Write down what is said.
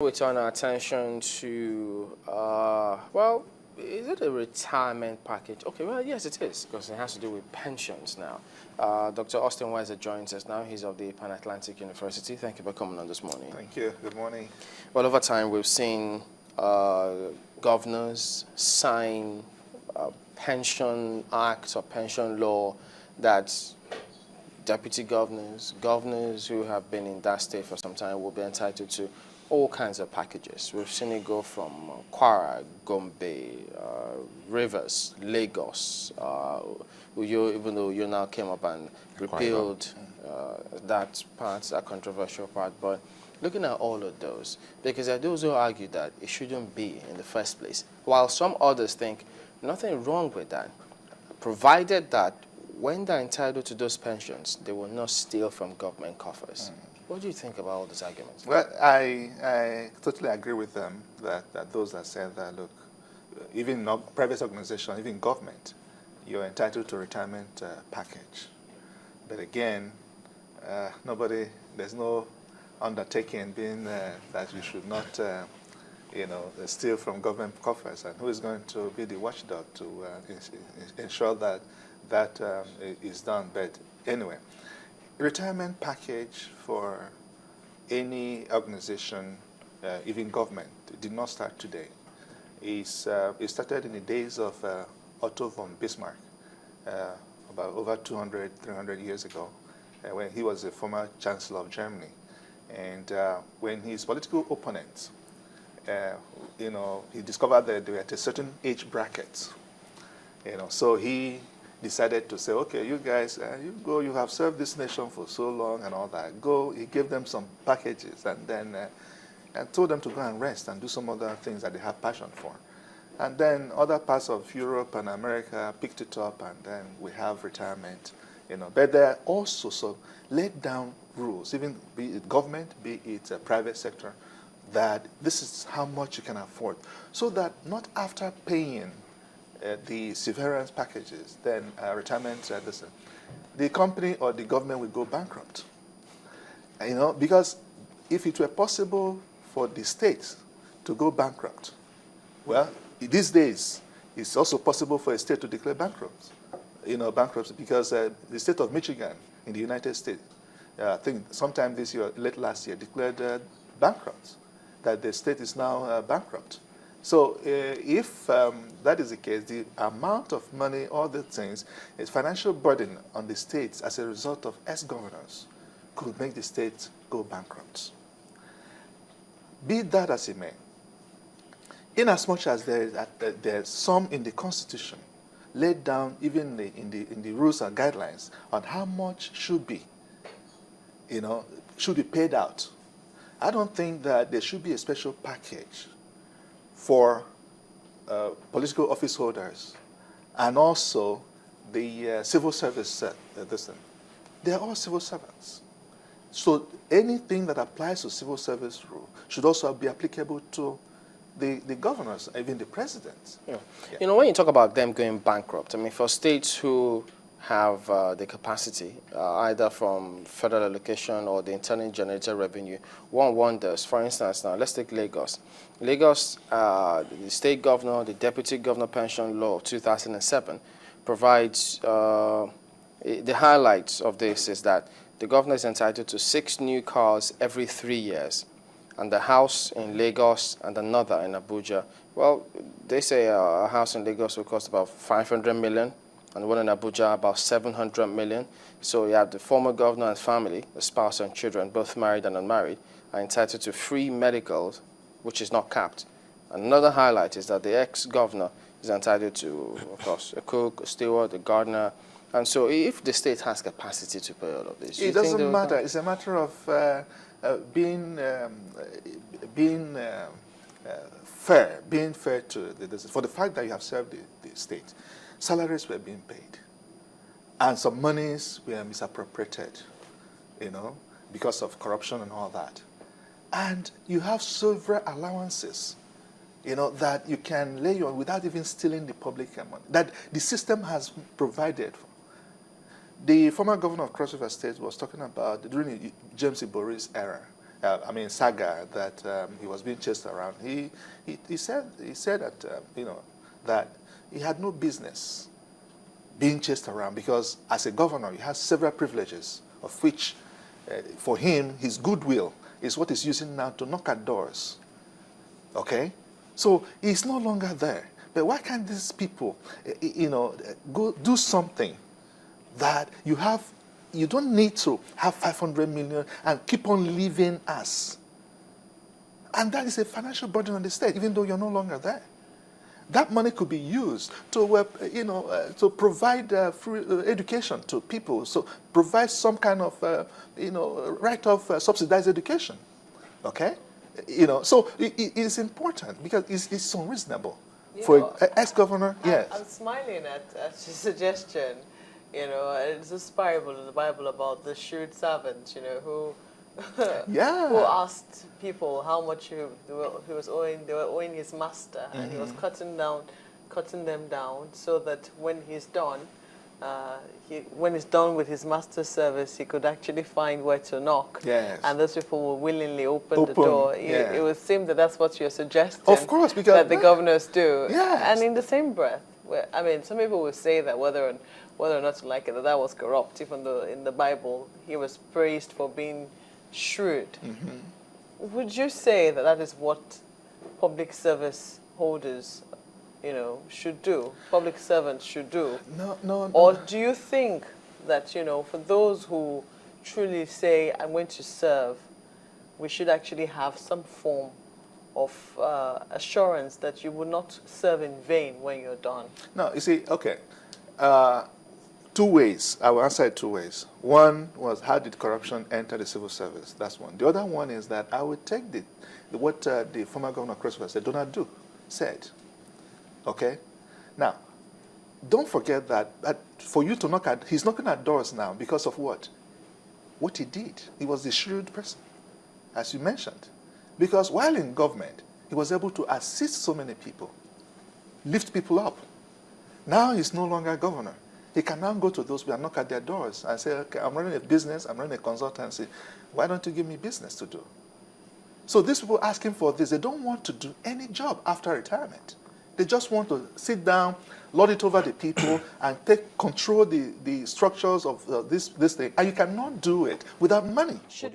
We turn our attention to, well, is it a retirement package? Okay, well, yes, it is, because it has to do with pensions now. Dr. Austin Nweze joins us now. He's of the Pan-Atlantic University. Thank you for coming on this morning. Thank you. Good morning. Well, over time, we've seen governors sign pension acts or pension law that deputy governors, governors who have been in that state for some time will be entitled to all kinds of packages. We've seen it go from Kwara, Gombe, Rivers, Lagos, even though you now came up and repealed that part, that controversial part. But looking at all of those, because there are those who argue that it shouldn't be in the first place, while some others think nothing wrong with that, provided that when they're entitled to those pensions, they will not steal from government coffers. What do you think about all these arguments? Well, I totally agree with them that those that say that, look, even private organization, even government, you're entitled to a retirement package. But again, there's no undertaking being that you should not, steal from government coffers. And who is going to be the watchdog to ensure that that is done? But anyway, retirement package for any organization, even government, did not start today. It started in the days of Otto von Bismarck, about over 200, 300 years ago, when he was the former Chancellor of Germany. And when his political opponents, he discovered that they were at a certain age bracket, so he decided to say, okay, you guys, you go, you have served this nation for so long and all that. Go, he gave them some packages and then and told them to go and rest and do some other things that they have passion for. And then other parts of Europe and America picked it up, and then we have retirement, But there are also some laid down rules, even be it government, be it private sector, that this is how much you can afford. So that not after paying the severance packages, then retirement, the company or the government will go bankrupt. Because if it were possible for the state to go bankrupt, well, these days, it's also possible for a state to declare bankrupt, bankruptcy, because the state of Michigan in the United States, I think sometime this year, late last year, declared bankrupt, that the state is now bankrupt. So if that is the case, the amount of money, all the things, is financial burden on the states as a result of ex-governors could make the state go bankrupt. Be that as it may, inasmuch as there's some in the Constitution laid down even in the rules and guidelines on how much should be paid out, I don't think that there should be a special package for political office holders and also the civil service. They are all civil servants. So anything that applies to civil service rule should also be applicable to the governors, even the presidents. Yeah. When you talk about them going bankrupt, I mean, for states who have the capacity, either from federal allocation or the internally generated revenue, one wonders. For instance, now let's take Lagos. Lagos, the state governor, the deputy governor pension law of 2007 provides, the highlights of this is that the governor is entitled to 6 new cars every 3 years, and the house in Lagos and another in Abuja. Well, they say a house in Lagos will cost about 500 million, and one in Abuja about 700 million. So you have the former governor and family, the spouse and children, both married and unmarried, are entitled to free medicals, which is not capped. Another highlight is that the ex-governor is entitled to, of course, a cook, a steward, a gardener. And so if the state has capacity to pay all of this, it doesn't matter. It's a matter of being fair to for the fact that you have served the state. Salaries were being paid, and some monies were misappropriated, because of corruption and all that. And you have several allowances, that you can lay on without even stealing the public money, that the system has provided for. The former governor of Cross River State was talking about during the James Ibori's era, saga that he was being chased around. He said that that he had no business being chased around because as a governor he has several privileges, of which for him his goodwill is what he's using now to knock at doors. Okay, so he's no longer there. But why can't these people, go do something that you don't need to have 500 million and keep on living as. And that is a financial burden on the state, even though you're no longer there. That money could be used to, to provide free education to people, so provide some kind of, right of subsidized education. Okay, so it is important because it's unreasonable for an ex-governor. Yes, I'm smiling at your suggestion. It's this parable in the Bible about the shrewd servant, who who asked people how much he was owing. They were owing his master, and he was cutting them down, so that when he's done, with his master's service, he could actually find where to knock. Yes. And those people will willingly open the door. Yeah. It would seem that that's what you're suggesting. Of course, because that the governors do. Yes. And in the same breath, some people will say that whether or not to like it, that was corrupt, even though in the Bible he was praised for being shrewd. Would you say that that is what public service holders, should do? Public servants should do? No. Or do you think that, for those who truly say, I'm going to serve, we should actually have some form of assurance that you will not serve in vain when you're done? No, you see, okay. Two ways. I will answer it two ways. One was, how did corruption enter the civil service? That's one. The other one is that I would take what the former governor Christopher said, Donald Duke said. Okay? Now, don't forget that for you to he's knocking at doors now because of what? What he did. He was a shrewd person, as you mentioned. Because while in government, he was able to assist so many people, lift people up. Now he's no longer governor. He can now go to those people and knock at their doors and say, okay, I'm running a business, I'm running a consultancy. Why don't you give me business to do? So these people asking for this, they don't want to do any job after retirement. They just want to sit down, lord it over the people, and control the structures of this thing. And you cannot do it without money. Should